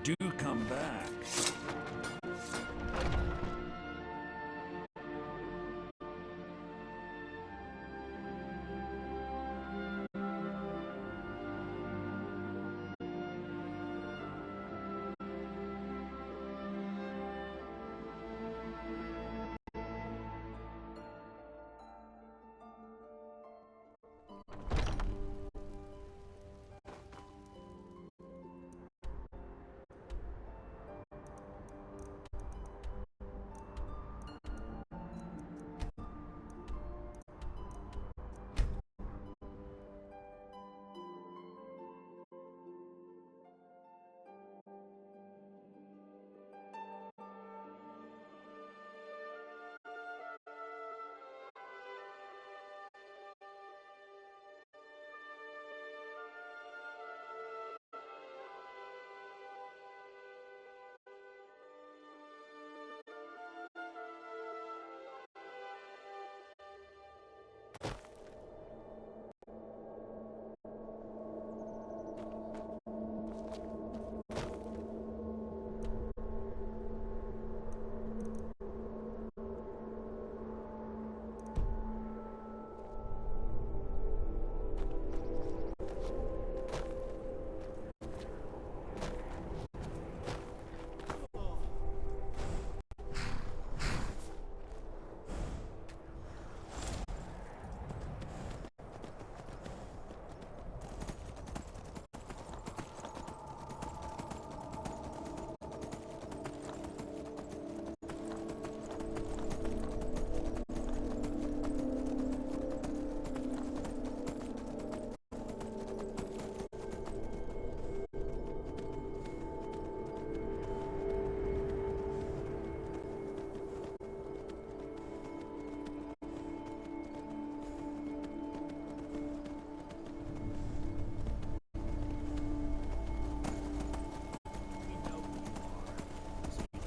Do come back.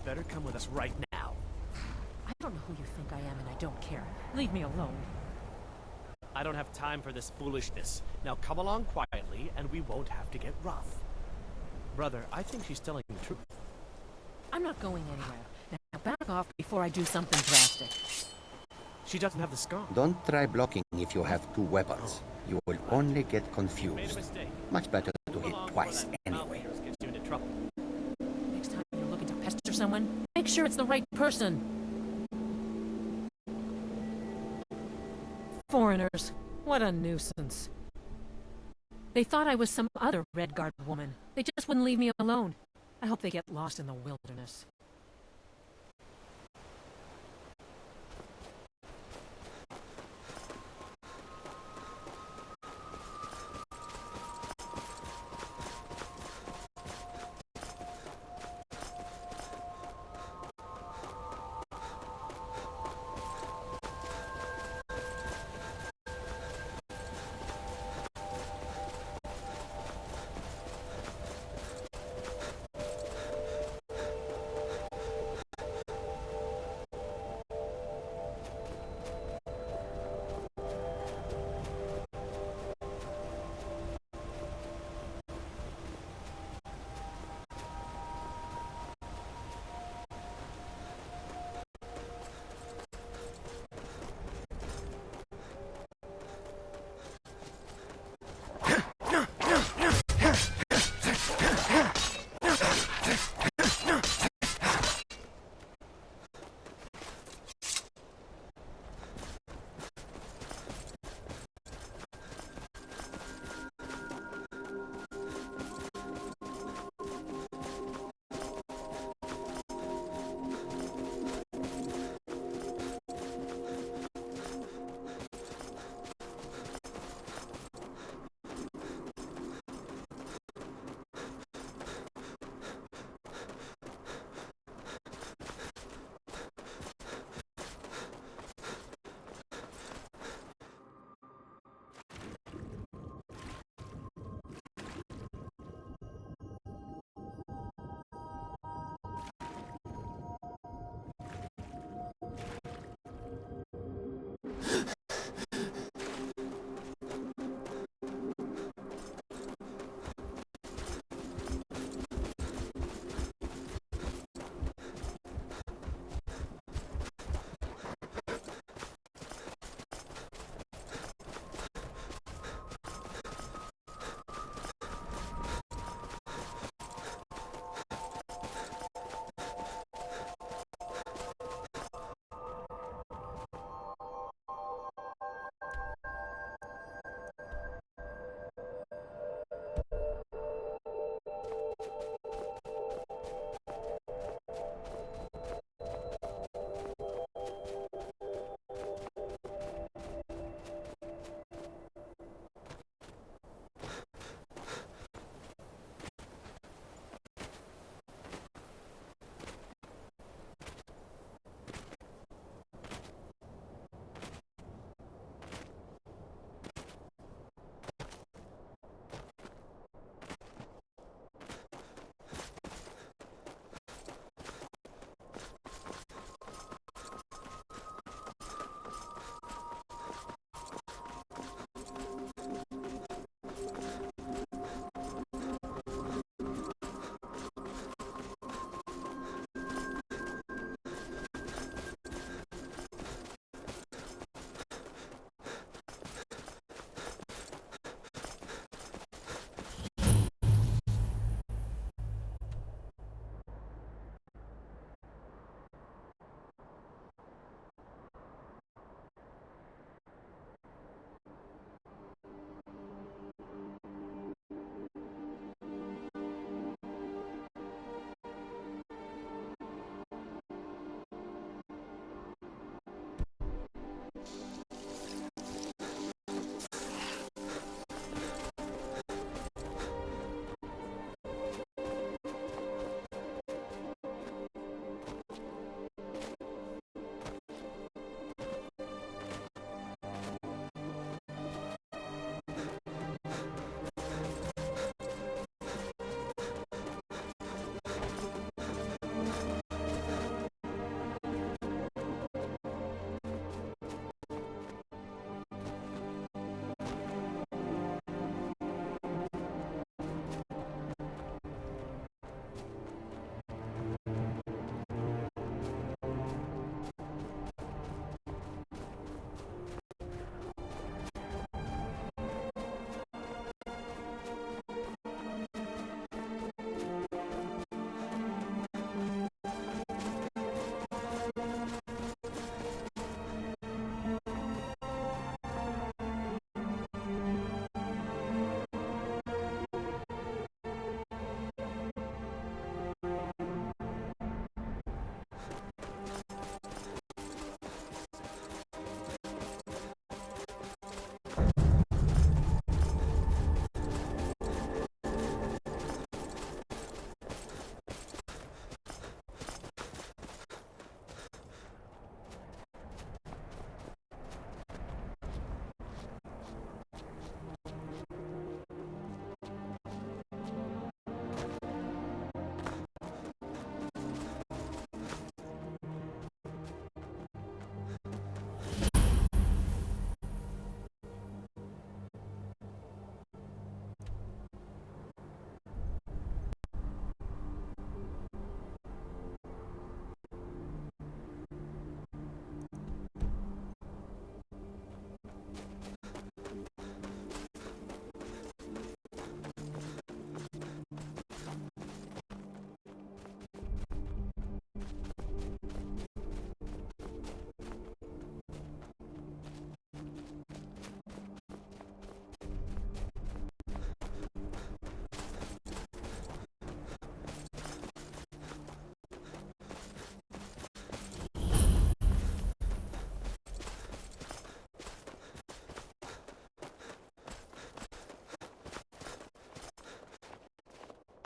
Better come with us right now. I don't know who you think I am, and I don't care. Leave me alone. I don't have time for this foolishness. Now come along quietly, and we won't have to get rough. Brother, I think she's telling the truth. I'm not going anywhere. Now back off before I do something drastic. She doesn't have the scar. Don't try blocking if you have two weapons. You will only get Made a confused. mistake. Much better to hit twice anyway. Malfears gets you into trouble. Next time you're looking to pester someone, make sure it's the right person. Foreigners. What a nuisance. They thought I was some other Red Guard woman. They just wouldn't leave me alone. I hope they get lost in the wilderness.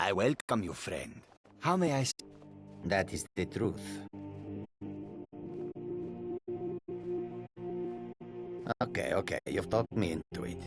I welcome you, friend. How may I... That is the truth. Okay, you've talked me into it.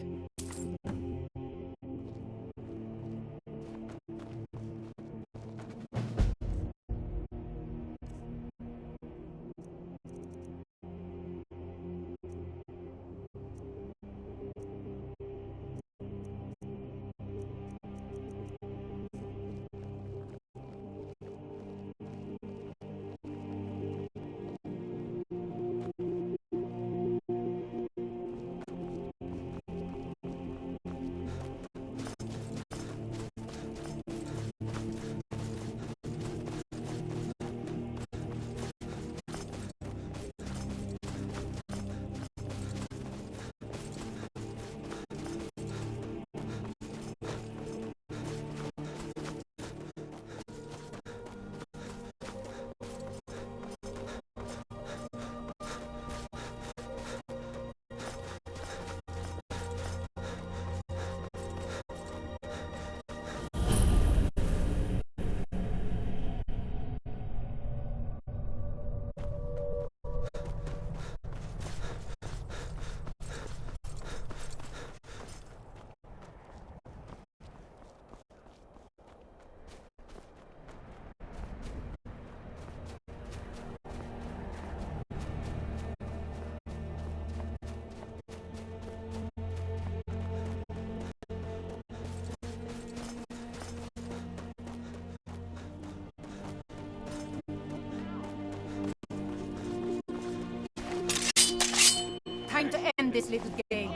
Time to end this little game.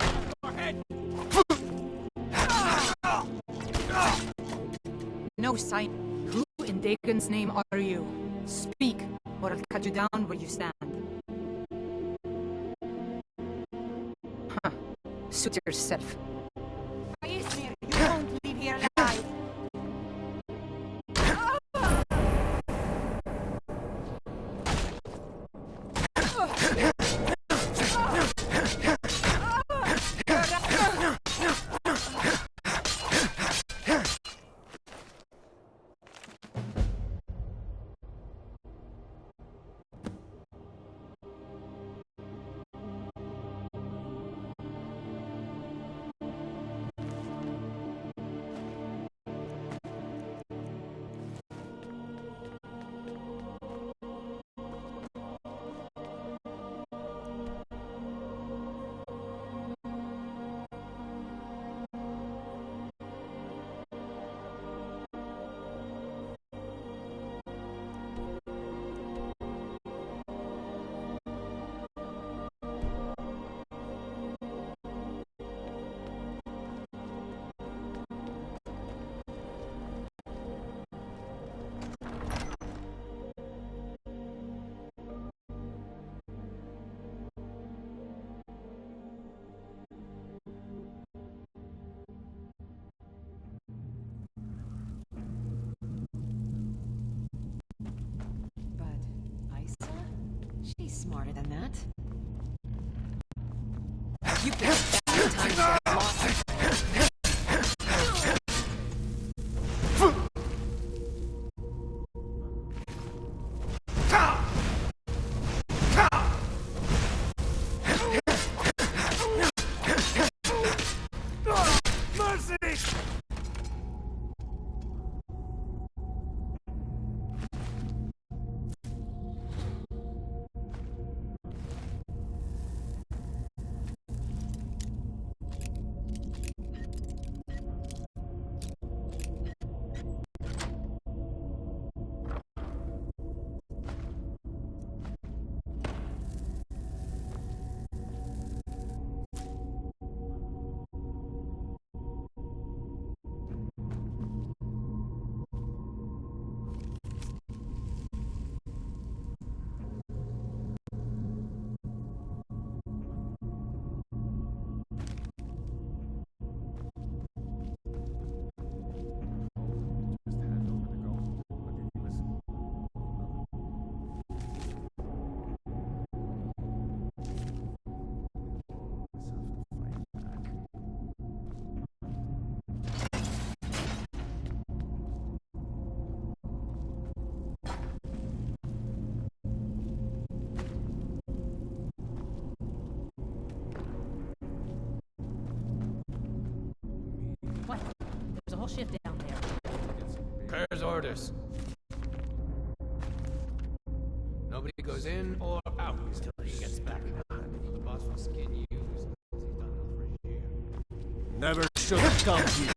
No sign. Who in Dagon's name are you? Speak, or I'll cut you down where you stand. Huh. Suit yourself. Ismir, you won't leave here alive. She's smarter than that. You picked a bad time to get lost. whole shift down there. Claire's orders. Nobody goes in or out until he gets back. The boss will skin you. He's done it for a year. Never should have come here.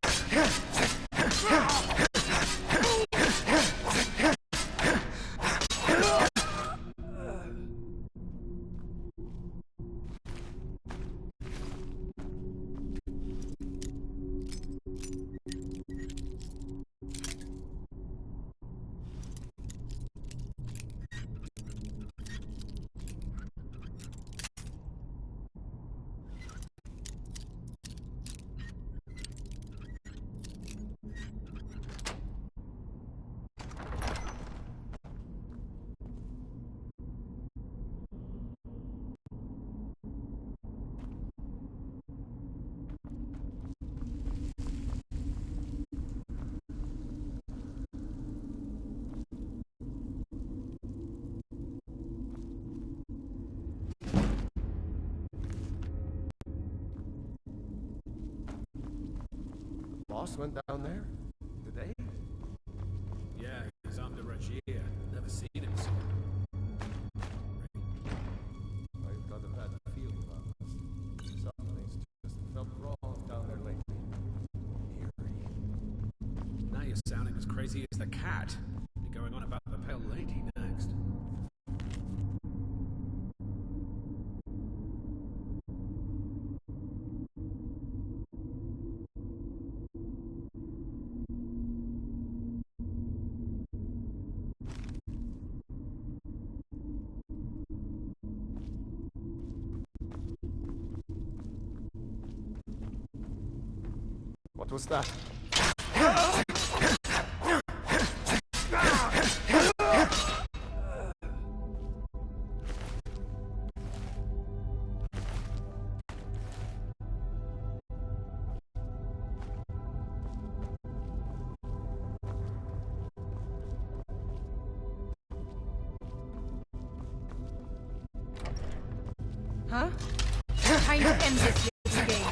Boss went down there today? Yeah, he's on the Regia. Never seen him so. I've got a bad feeling about this. Something's just felt wrong down there lately. Eerie. Now you're sounding as crazy as the cat. You're going on about the Pale Lady next. What was that? Huh? Time to end this little game.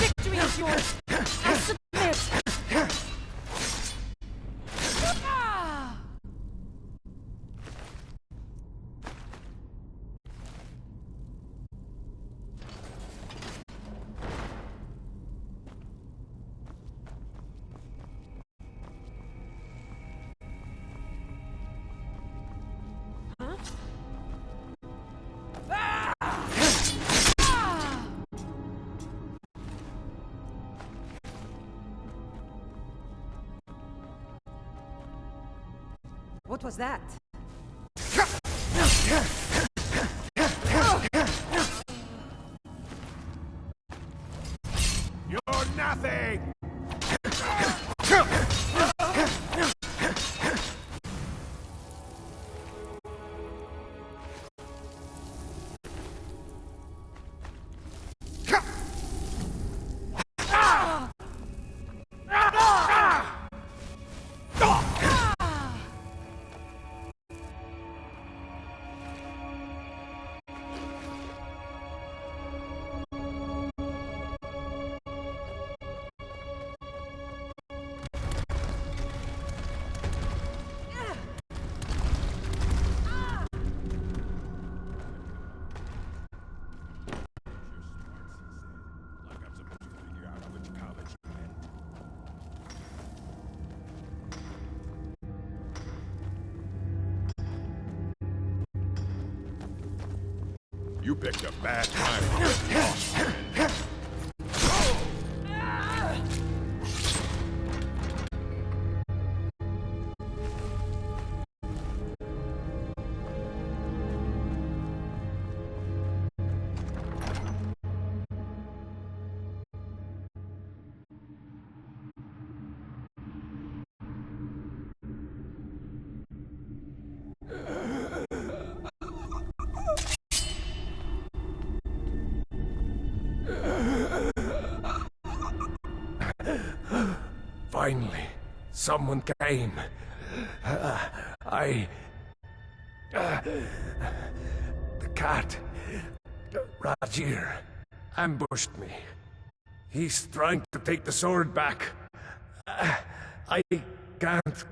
Victory is yours! I submit! What was that? You're nothing! You picked a bad time to get lost. Finally, someone came. The cat, Rajir, ambushed me. He's trying to take the sword back. I can't.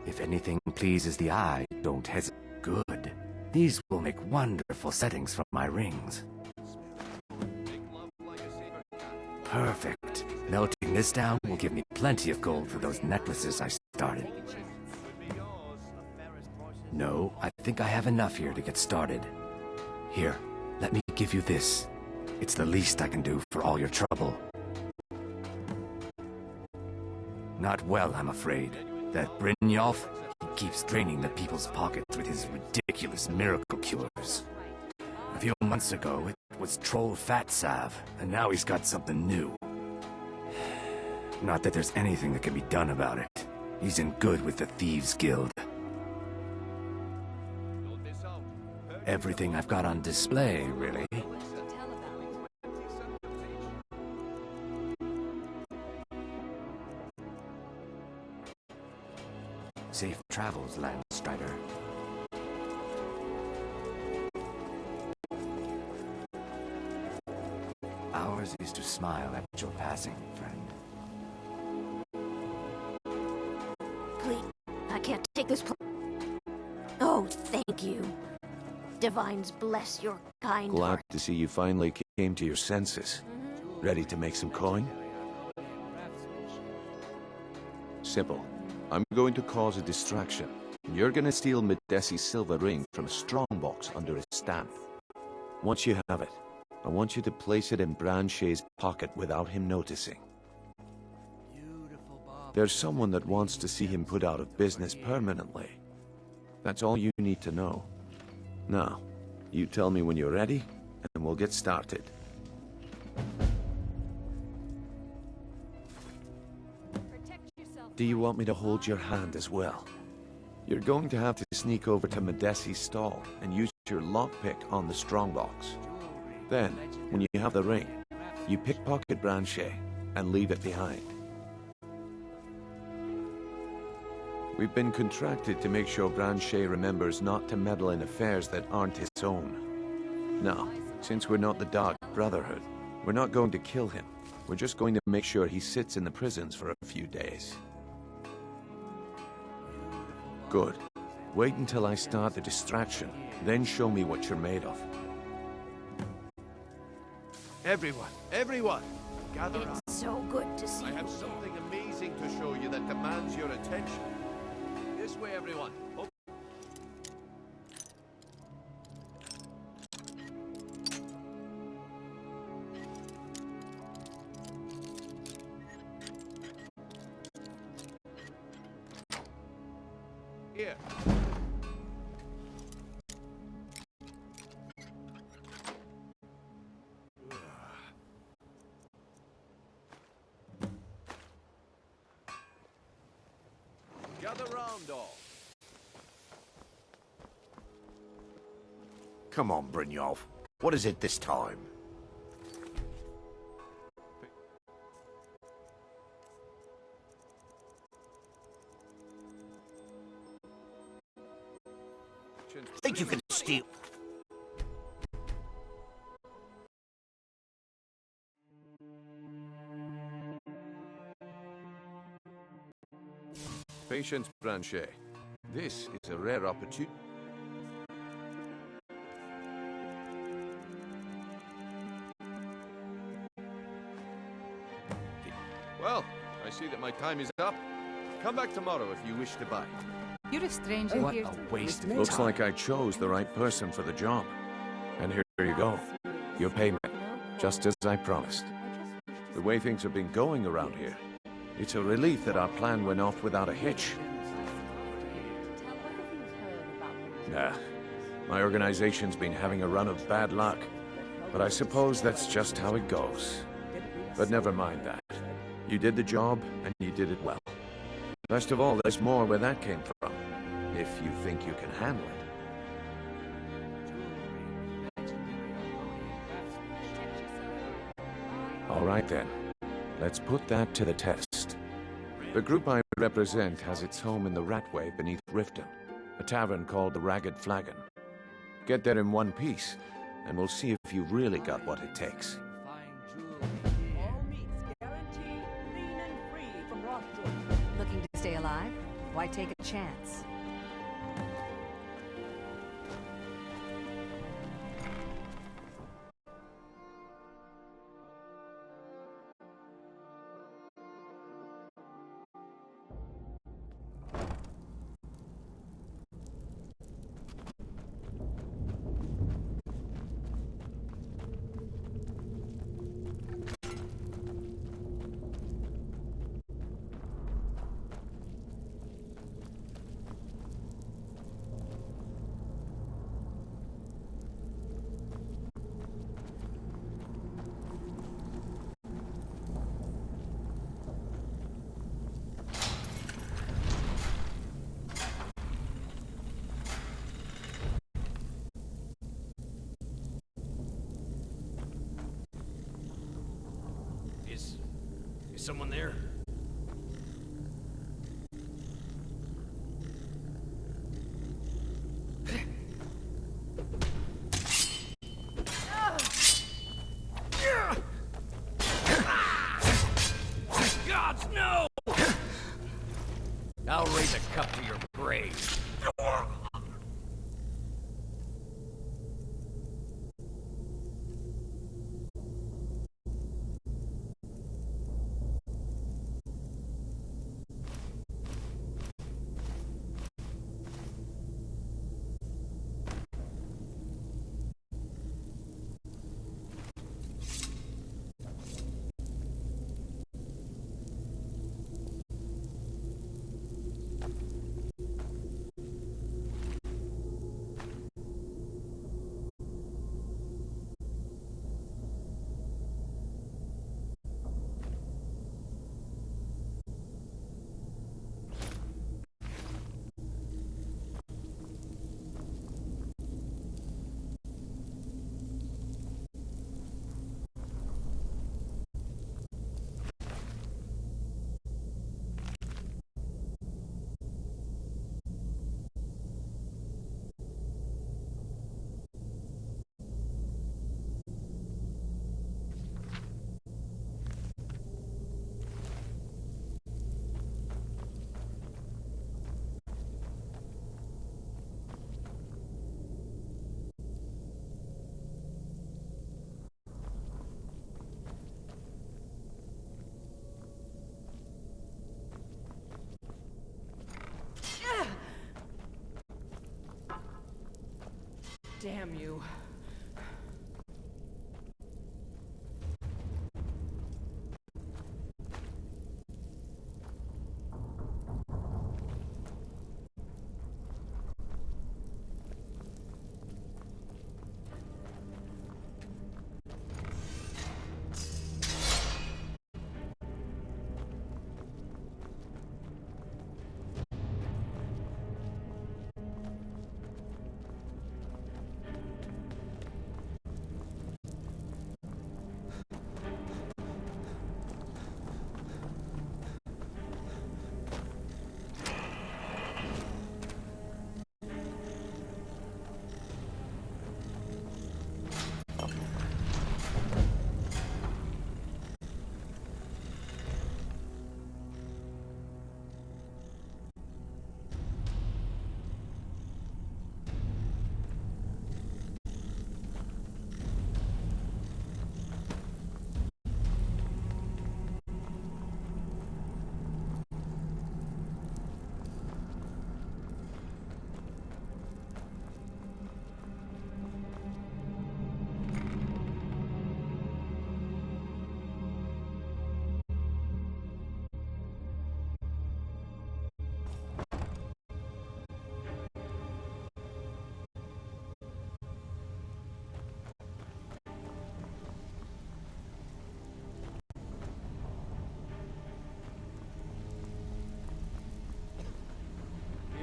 If anything pleases the eye, don't hesitate. Good. These will make wonderful settings for my rings. Perfect. Melting this down will give me plenty of gold for those necklaces I started. No, I think I have enough here to get started. Here, let me give you this. It's the least I can do for all your trouble. Not well, I'm afraid. That Brynjolf, he keeps draining the people's pockets with his ridiculous miracle cures. A few months ago, it was Troll Fat Salve, and now he's got something new. Not that there's anything that can be done about it. He's in good with the Thieves' Guild. Everything I've got on display, really. Safe travels, Landstrider. Ours is to smile at your passing, friend. Please, I can't take this Oh, thank you. Divines bless your kind Glad heart. to see you finally came to your senses. Ready to make some coin? Simple. I'm going to cause a distraction. You're gonna steal Medesi's silver ring from a strongbox under his stamp. Once you have it, I want you to place it in Branche's pocket without him noticing. There's someone that wants to see him put out of business permanently. That's all you need to know. Now, you tell me when you're ready, and we'll get started. Do you want me to hold your hand as well? You're going to have to sneak over to Medesi's stall and use your lockpick on the strongbox. Then, when you have the ring, you pickpocket Branche and leave it behind. We've been contracted to make sure Branche remembers not to meddle in affairs that aren't his own. Now, since we're not the Dark Brotherhood, we're not going to kill him. We're just going to make sure he sits in the prisons for a few days. Good. Wait until I start the distraction, then show me what you're made of. Everyone, gather up. It's so good to see I have you. something amazing to show you that demands your attention. This way, everyone. Oh. Here. Gather round, all. Come on, Brynjolf. What is it this time? Think you can steal? Patience, Branche. This is a rare opportunity. Well, I see that my time is up. Come back tomorrow if you wish to buy. You're a stranger What here. a waste of time. Looks like I chose the right person for the job. And here you go. Your payment, just as I promised. The way things have been going around here, it's a relief that our plan went off without a hitch. Nah, my organization's been having a run of bad luck. But I suppose that's just how it goes. But never mind that. You did the job, and you did it well. Best of all, there's more where that came from, if you think you can handle it. All right then, let's put that to the test. The group I represent has its home in the Ratway beneath Riften, a tavern called the Ragged Flagon. Get there in one piece, and we'll see if you've really got what it takes. Looking to stay alive? Why take a chance? chance. Is someone there? Gods, no! I'll raise a cup to your grave. Damn you.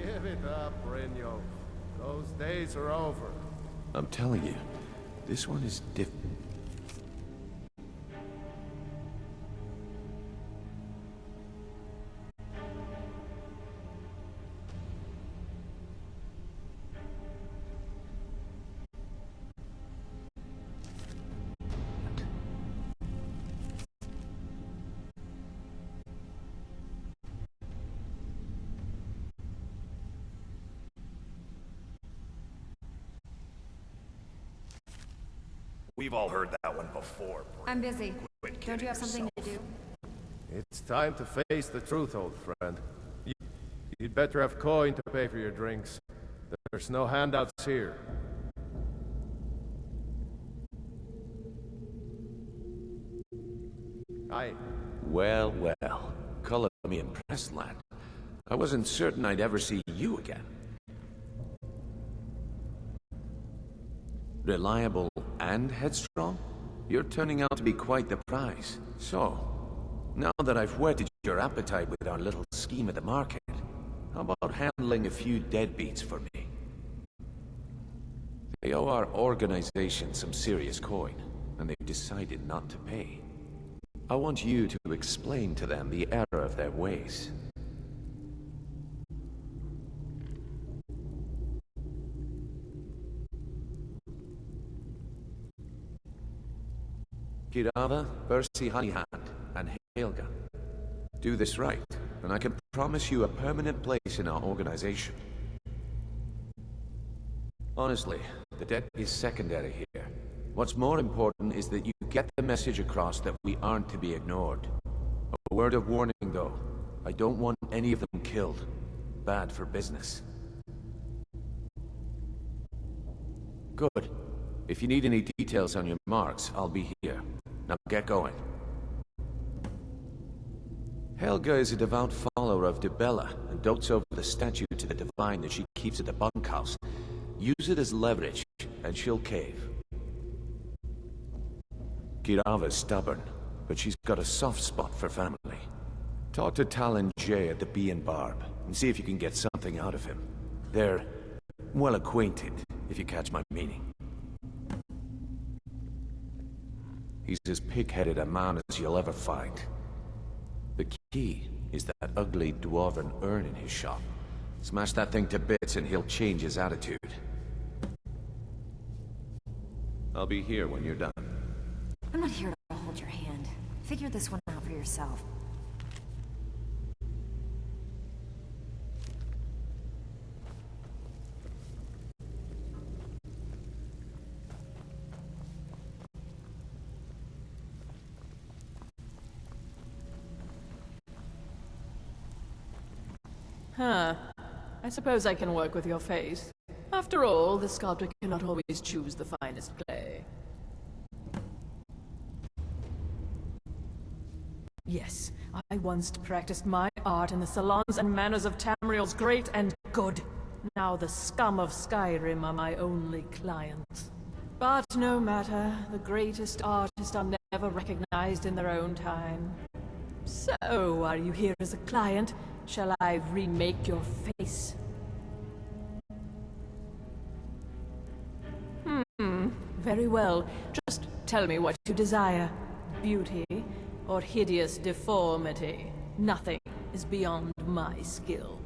Give it up, Brynjolf. Those days are over. I'm telling you, this one is different. We've all heard that one before. I'm busy. Don't you have something to do? It's time to face the truth, old friend. You'd better have coin to pay for your drinks. There's no handouts here. Aye. Well, well. Color me impressed, lad. I wasn't certain I'd ever see you again. Reliable and headstrong? You're turning out to be quite the prize. So, now that I've whetted your appetite with our little scheme at the market, how about handling a few deadbeats for me? They owe our organization some serious coin, and they've decided not to pay. I want you to explain to them the error of their ways. Kirava, Percy Honeyhand, and Helga. Do this right, and I can promise you a permanent place in our organization. Honestly, the debt is secondary here. What's more important is that you get the message across that we aren't to be ignored. A word of warning, though. I don't want any of them killed. Bad for business. Good. If you need any details on your marks, I'll be here. Now get going. Helga is a devout follower of Dibella and dotes over the statue to the divine that she keeps at the bunkhouse. Use it as leverage, and she'll cave. Kirava's stubborn, but she's got a soft spot for family. Talk to Talon Jay at the Bee and Barb, and see if you can get something out of him. They're well acquainted, if you catch my meaning. He's as pig-headed a man as you'll ever find. The key is that ugly dwarven urn in his shop. Smash that thing to bits and he'll change his attitude. I'll be here when you're done. I'm not here to hold your hand. Figure this one out for yourself. Huh. I suppose I can work with your face. After all, the sculptor cannot always choose the finest clay. Yes, I once practiced my art in the salons and manners of Tamriel's great and good. Now the scum of Skyrim are my only clients. But no matter, the greatest artists are never recognized in their own time. So, are you here as a client? Shall I remake your face? Very well. Just tell me what you desire. Beauty or hideous deformity. Nothing is beyond my skill.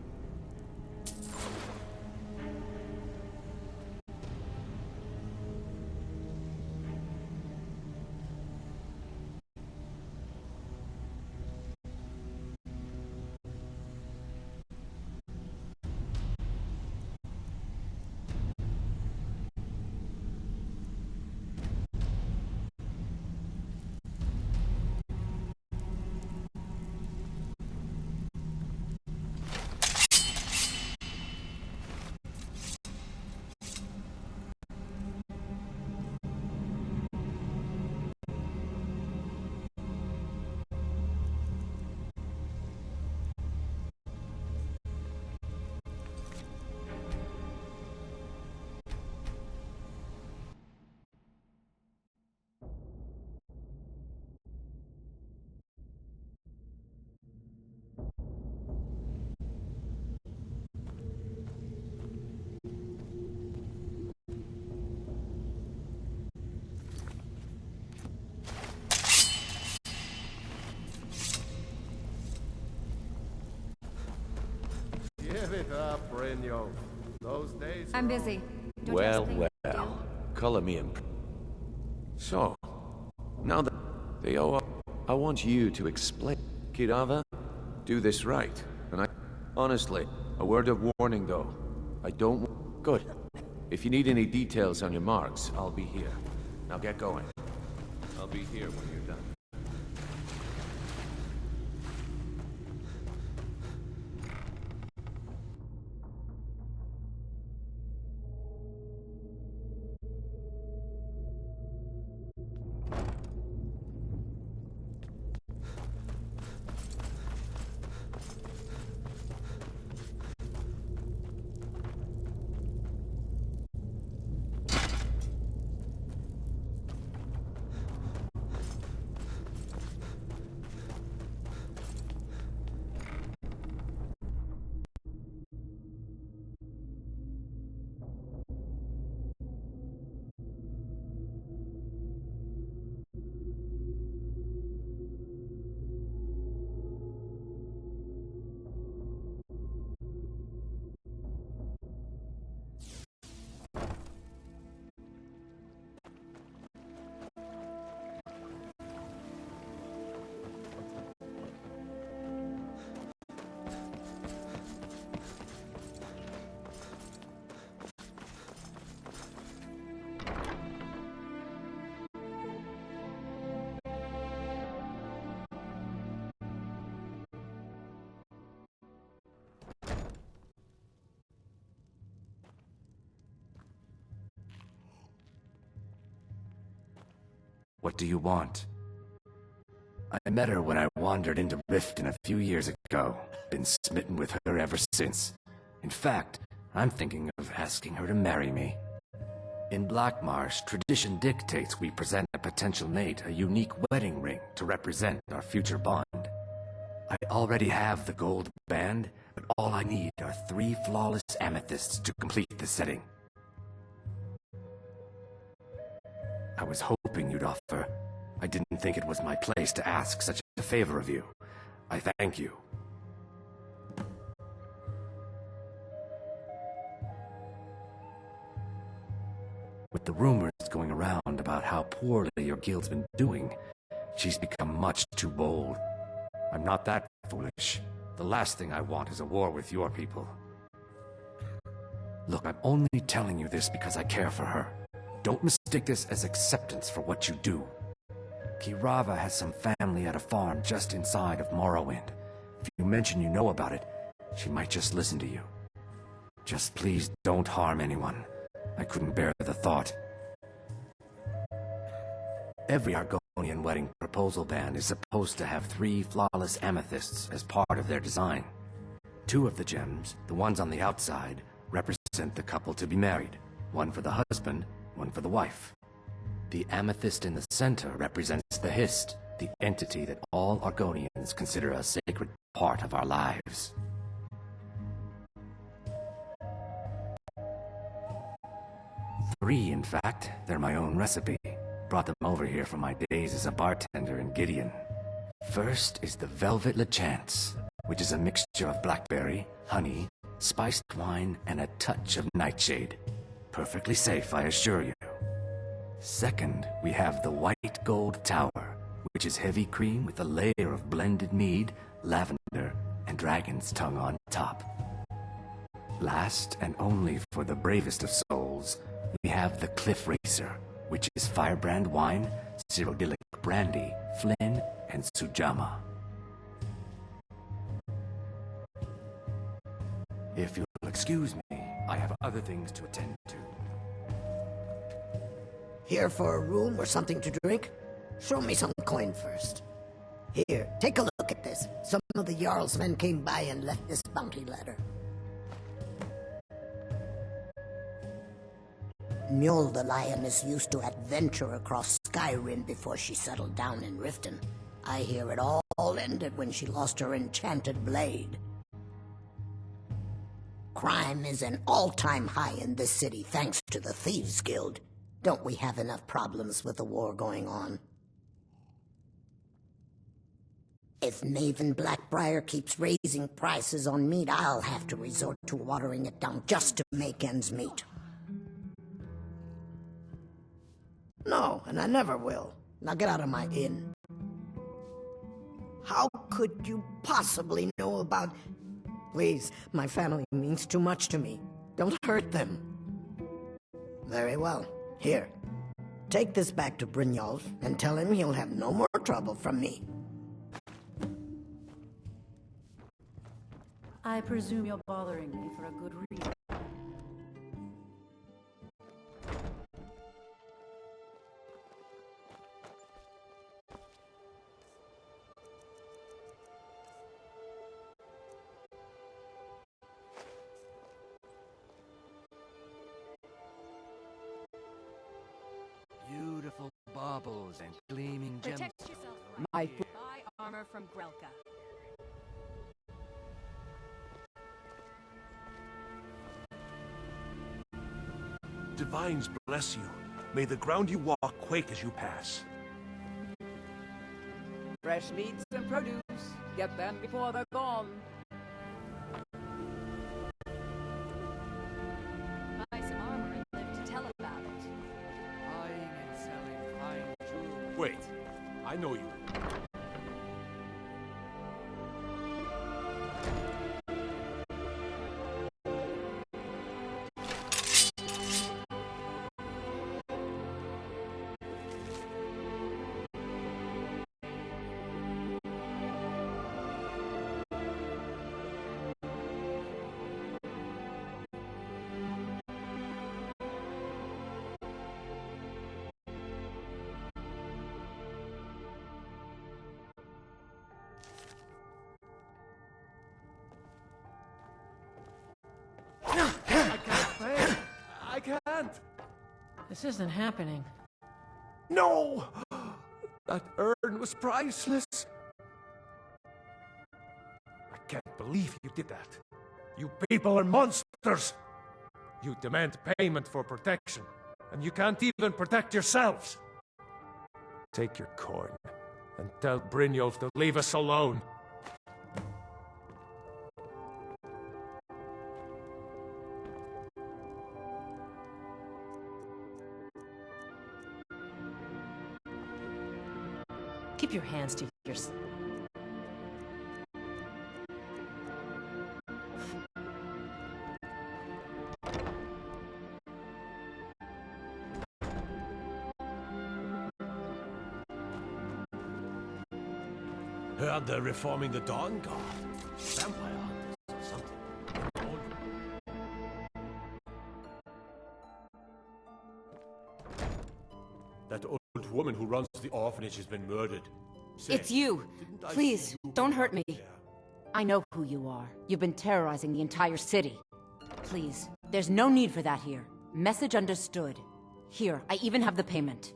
Give it up, Brynjolf. Those days I'm busy. Don't Well, you have something to well. Color me impressed. So, now that they owe up, I want you to explain. Kirava, do this right. And honestly, a word of warning though. I don't... Good. If you need any details on your marks, I'll be here. Now get going. I'll be here when you're done. What do you want? I met her when I wandered into Riften a few years ago. Been smitten with her ever since. In fact, I'm thinking of asking her to marry me. In Blackmarsh, tradition dictates we present a potential mate a unique wedding ring to represent our future bond. I already have the gold band, but all I need are 3 flawless amethysts to complete the setting. I was hoping you'd offer. I didn't think it was my place to ask such a favor of you. I thank you. With the rumors going around about how poorly your guild's been doing, she's become much too bold. I'm not that foolish. The last thing I want is a war with your people. Look, I'm only telling you this because I care for her. Don't mistake this as acceptance for what you do. Kirava has some family at a farm just inside of Morrowind. If you mention you know about it, she might just listen to you. Just please don't harm anyone. I couldn't bear the thought. Every Argonian wedding proposal band is supposed to have 3 flawless amethysts as part of their design. 2 of the gems, the ones on the outside, represent the couple to be married. One for the husband, one for the wife. The amethyst in the center represents the Hist, the entity that all Argonians consider a sacred part of our lives. Three, in fact. They're my own recipe. Brought them over here from my days as a bartender in Gideon. First is the Velvet Lechance, which is a mixture of blackberry, honey, spiced wine, and a touch of nightshade. Perfectly safe, I assure you. Second, we have the White Gold Tower, which is heavy cream with a layer of blended mead, lavender, and dragon's tongue on top. Last, and only for the bravest of souls, we have the Cliff Racer, which is firebrand wine, cyrodiilic brandy, flin, and sujama. If you'll excuse me, I have other things to attend to. Here for a room or something to drink? Show me some coin first. Here, take a look at this. Some of the Jarl's men came by and left this bounty letter. Mjol the Lioness used to adventure across Skyrim before she settled down in Riften. I hear it all ended when she lost her enchanted blade. Crime is an all-time high in this city thanks to the Thieves Guild. Don't we have enough problems with the war going on? If Maven Blackbriar keeps raising prices on meat, I'll have to resort to watering it down just to make ends meet. No, and I never will. Now get out of my inn. How could you possibly know about... Please, my family means too much to me. Don't hurt them. Very well. Here. Take this back to Brynjolf and tell him he'll have no more trouble from me. I presume you're bothering me for a good reason. Beautiful baubles and gleaming gems. Protect yourself. My Buy armor from Grelka. Divines bless you. May the ground you walk quake as you pass. fresh meats and produce. Get them before they're gone. Buy some armor and live to tell about it. Buying and selling fine jewelry. Wait, I know you. I can't! This isn't happening. No! That urn was priceless! I can't believe you did that. You people are monsters! You demand payment for protection, and you can't even protect yourselves! Take your coin, and tell Brynjolf to leave us alone. Keep your hands to yourself. Heard they're reforming the Dawn Guard. Vampire hunters or something. That old woman who runs the orphanage has been murdered. Say, It's you! Please, don't hurt me. I know who you are. You've been terrorizing the entire city. Please, there's no need for that here. Message understood. Here, I even have the payment.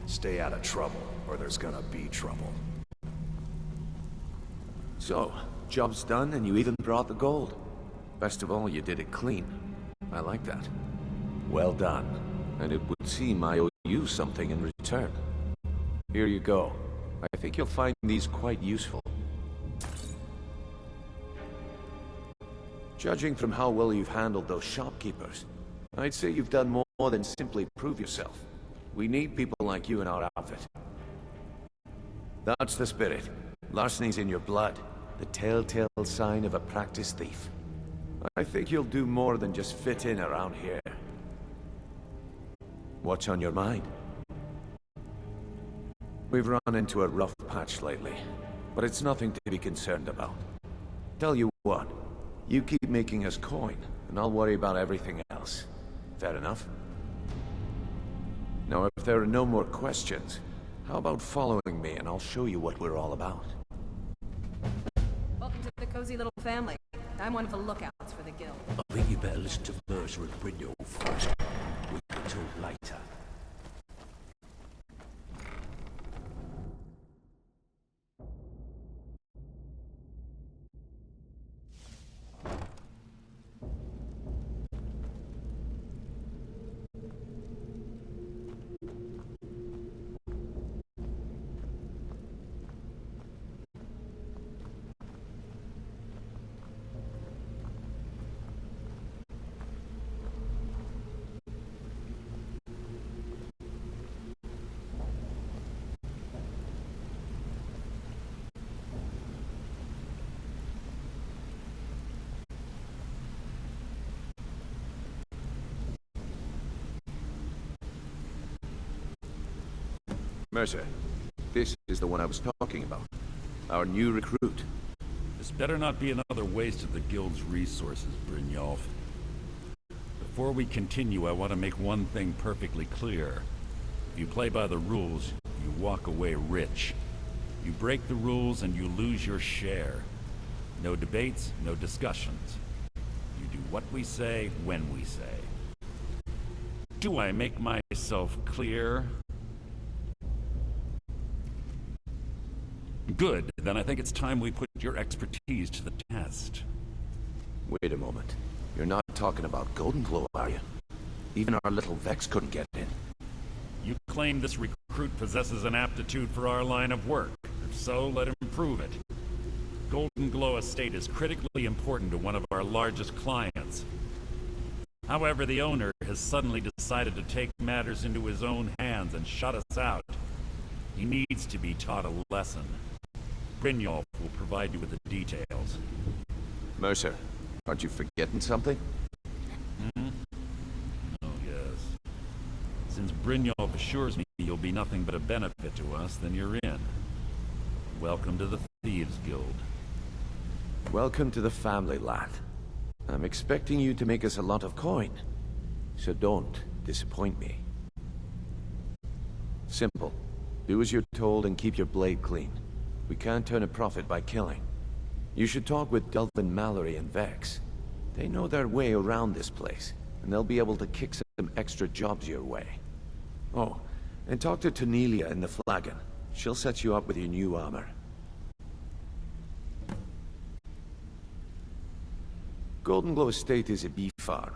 Stay out of trouble, or there's gonna be trouble. So, job's done and you even brought the gold. Best of all, you did it clean. I like that. Well done. And it would seem I owe you something in return. Here you go. I think you'll find these quite useful. Judging from how well you've handled those shopkeepers, I'd say you've done more than simply prove yourself. We need people like you in our outfit. That's the spirit. Larceny's in your blood. The telltale sign of a practiced thief. I think you'll do more than just fit in around here. What's on your mind? We've run into a rough patch lately, but it's nothing to be concerned about. Tell you what, you keep making us coin, and I'll worry about everything else. Fair enough? Now, if there are no more questions, how about following me and I'll show you what we're all about? Welcome to the cozy little family. I'm one of the lookouts for the guild. I think you better listen to Mercer and Brindle first. We can talk later. Mercer, this is the one I was talking about. Our new recruit. This better not be another waste of the Guild's resources, Brynjolf. Before we continue, I want to make one thing perfectly clear. If you play by the rules, you walk away rich. You break the rules and you lose your share. No debates, no discussions. You do what we say, when we say. Do I make myself clear? Good. Then I think it's time we put your expertise to the test. Wait a moment. You're not talking about Golden Glow, are you? Even our little Vex couldn't get in. You claim this recruit possesses an aptitude for our line of work. If so, let him prove it. Golden Glow Estate is critically important to one of our largest clients. However, the owner has suddenly decided to take matters into his own hands and shut us out. He needs to be taught a lesson. Brynjolf will provide you with the details. Mercer, aren't you forgetting something? Hmm? Oh, yes. Since Brynjolf assures me you'll be nothing but a benefit to us, then you're in. Welcome to the Thieves Guild. Welcome to the family, lad. I'm expecting you to make us a lot of coin. So don't disappoint me. Simple. Do as you're told and keep your blade clean. We can't turn a profit by killing. You should talk with Delvin Mallory and Vex. They know their way around this place, and they'll be able to kick some extra jobs your way. Oh, and talk to Tanelia in the Flagon. She'll set you up with your new armor. Golden Glow Estate is a bee farm.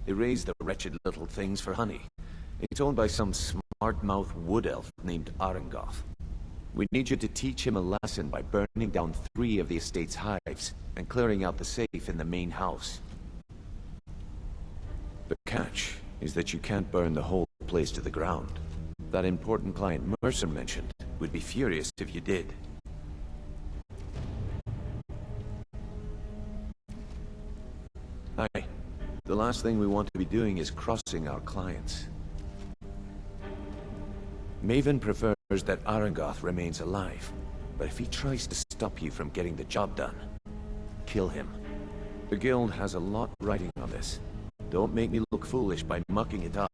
They raise the wretched little things for honey. It's owned by some smart-mouthed wood elf named Arengoth. We need you to teach him a lesson by burning down 3 of the estate's hives and clearing out the safe in the main house. The catch is that you can't burn the whole place to the ground. That important client Mercer mentioned would be furious if you did. Aye. The last thing we want to be doing is crossing our clients. Maven prefers that Arengoth remains alive, but if he tries to stop you from getting the job done, kill him. The Guild has a lot riding on this. Don't make me look foolish by mucking it up.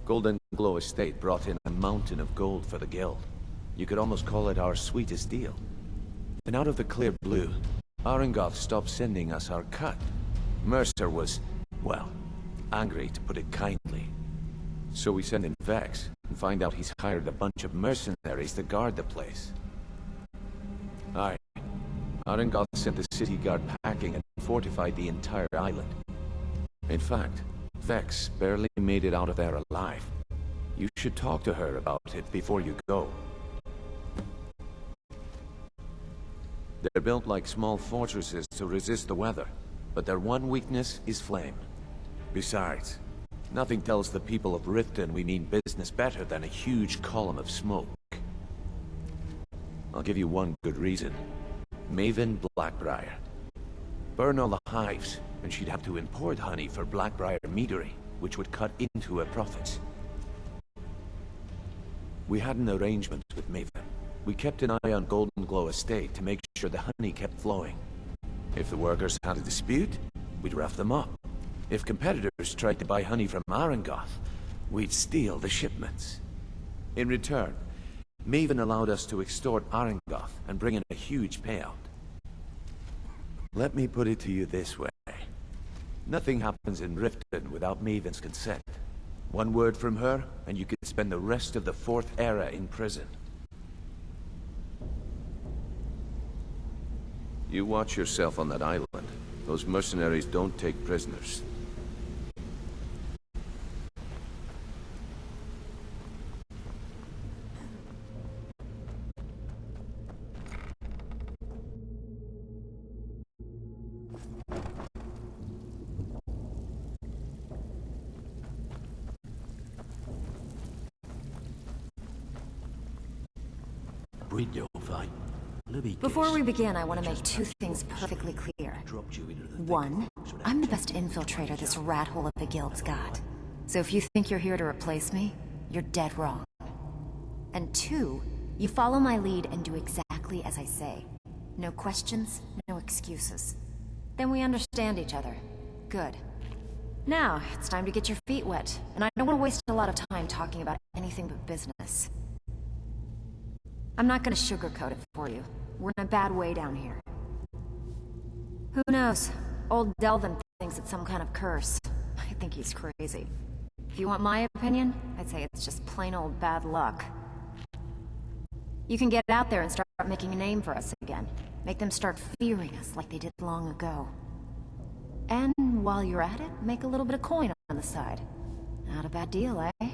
Golden Glow Estate brought in a mountain of gold for the Guild. You could almost call it our sweetest deal. And out of the clear blue, Arengoth stopped sending us our cut. Mercer was, well, angry to put it kindly. So we send in Vex and find out he's hired a bunch of mercenaries to guard the place. Aye. Arengoth sent the city guard packing and fortified the entire island. In fact, Vex barely made it out of there alive. You should talk to her about it before you go. They're built like small fortresses to resist the weather, but their one weakness is flame. Besides, nothing tells the people of Riften we mean business better than a huge column of smoke. I'll give you one good reason. Maven Blackbriar. Burn all the hives, and she'd have to import honey for Blackbriar meadery, which would cut into her profits. We had an arrangement with Maven. We kept an eye on Golden Glow Estate to make sure the honey kept flowing. If the workers had a dispute, we'd rough them up. If competitors tried to buy honey from Arangoth, we'd steal the shipments. In return, Maven allowed us to extort Arangoth and bring in a huge payout. Let me put it to you this way. Nothing happens in Riften without Maven's consent. One word from her, and you could spend the rest of the Fourth Era in prison. You watch yourself on that island. Those mercenaries don't take prisoners. Before we begin, I want to make two things perfectly clear. One, I'm the best infiltrator this rat hole of the guild's got. So if you think you're here to replace me, you're dead wrong. And two, you follow my lead and do exactly as I say. No questions, no excuses. Then we understand each other. Good. Now, it's time to get your feet wet, and I don't want to waste a lot of time talking about anything but business. I'm not gonna sugarcoat it for you. We're in a bad way down here. Who knows? Old Delvin thinks it's some kind of curse. I think he's crazy. If you want my opinion, I'd say it's just plain old bad luck. You can get out there and start making a name for us again. Make them start fearing us like they did long ago. And while you're at it, make a little bit of coin on the side. Not a bad deal, eh?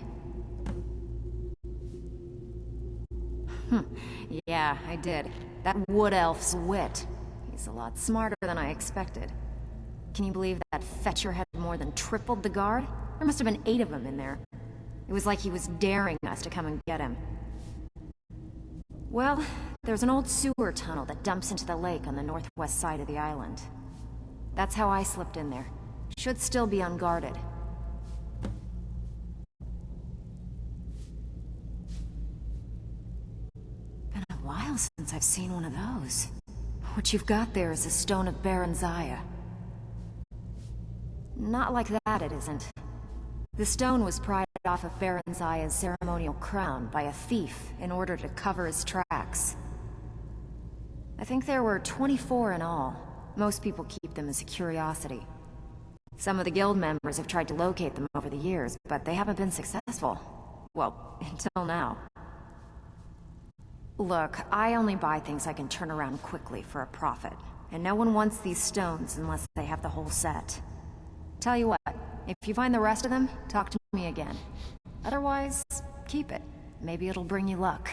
Yeah, I did. That wood elf's wit. He's a lot smarter than I expected. Can you believe that fetcher had more than tripled the guard? There must have been 8 of them in there. It was like he was daring us to come and get him. Well, there's an old sewer tunnel that dumps into the lake on the northwest side of the island. That's how I slipped in there. Should still be unguarded. Been a while since I've seen one of those. What you've got there is a stone of Baron Zaya. Not like that, it isn't. The stone was pried off of Baron Zaya's ceremonial crown by a thief in order to cover his tracks. I think there were 24 in all. Most people keep them as a curiosity. Some of the guild members have tried to locate them over the years, but they haven't been successful. Well, until now. Look, I only buy things I can turn around quickly for a profit, and no one wants these stones unless they have the whole set. Tell you what, if you find the rest of them, talk to me again. Otherwise, keep it. Maybe it'll bring you luck.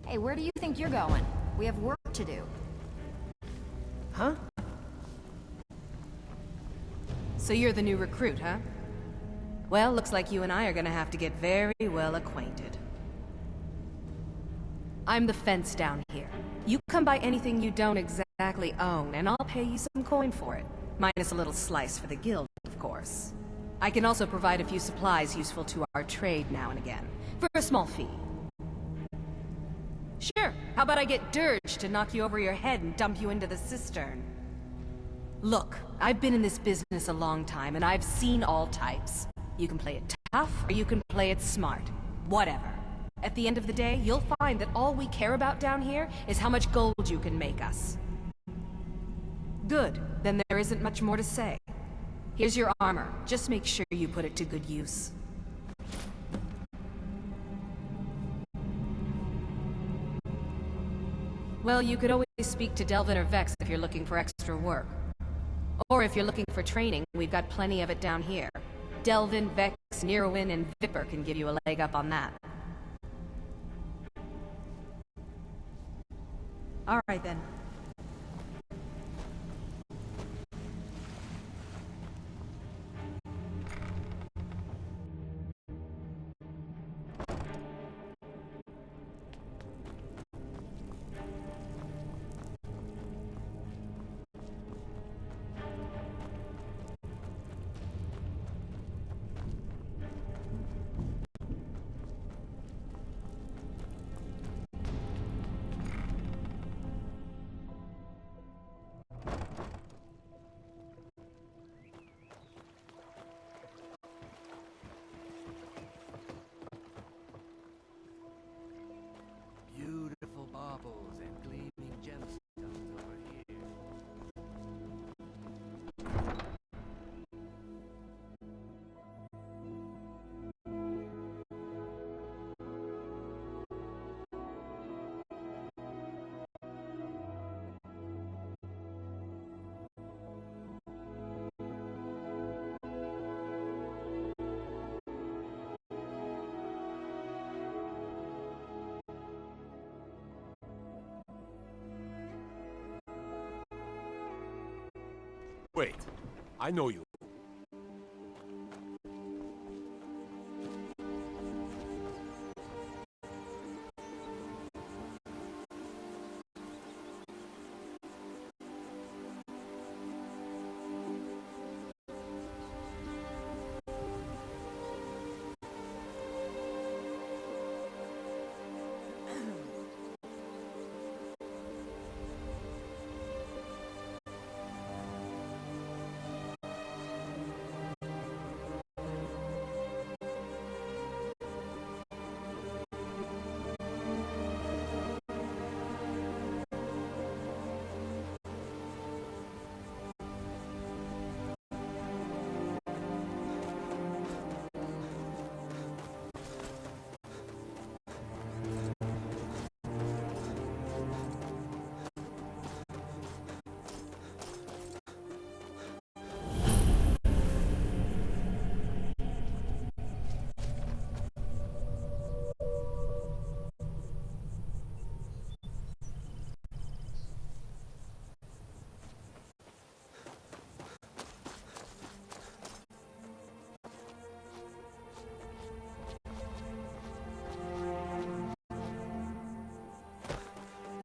Hey, where do you think you're going? We have work to do. Huh? So you're the new recruit, huh? Well, looks like you and I are gonna have to get very well acquainted. I'm the fence down here. You come by anything you don't exactly own, and I'll pay you some coin for it. Minus a little slice for the guild, of course. I can also provide a few supplies useful to our trade now and again, for a small fee. Sure, how about I get Dirge to knock you over your head and dump you into the cistern? Look, I've been in this business a long time, and I've seen all types. You can play it tough, or you can play it smart. Whatever. At the end of the day, you'll find that all we care about down here is how much gold you can make us. Good, then there isn't much more to say. Here's your armor. Just make sure you put it to good use. Well, you could always speak to Delvin or Vex if you're looking for extra work. Or if you're looking for training, we've got plenty of it down here. Delvin, Vex, Neerwin, and Vipper can give you a leg up on that. All right then. Beautiful baubles and gleaming gemstones over here. Wait, I know you.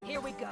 Here we go.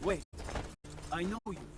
Wait, I know you.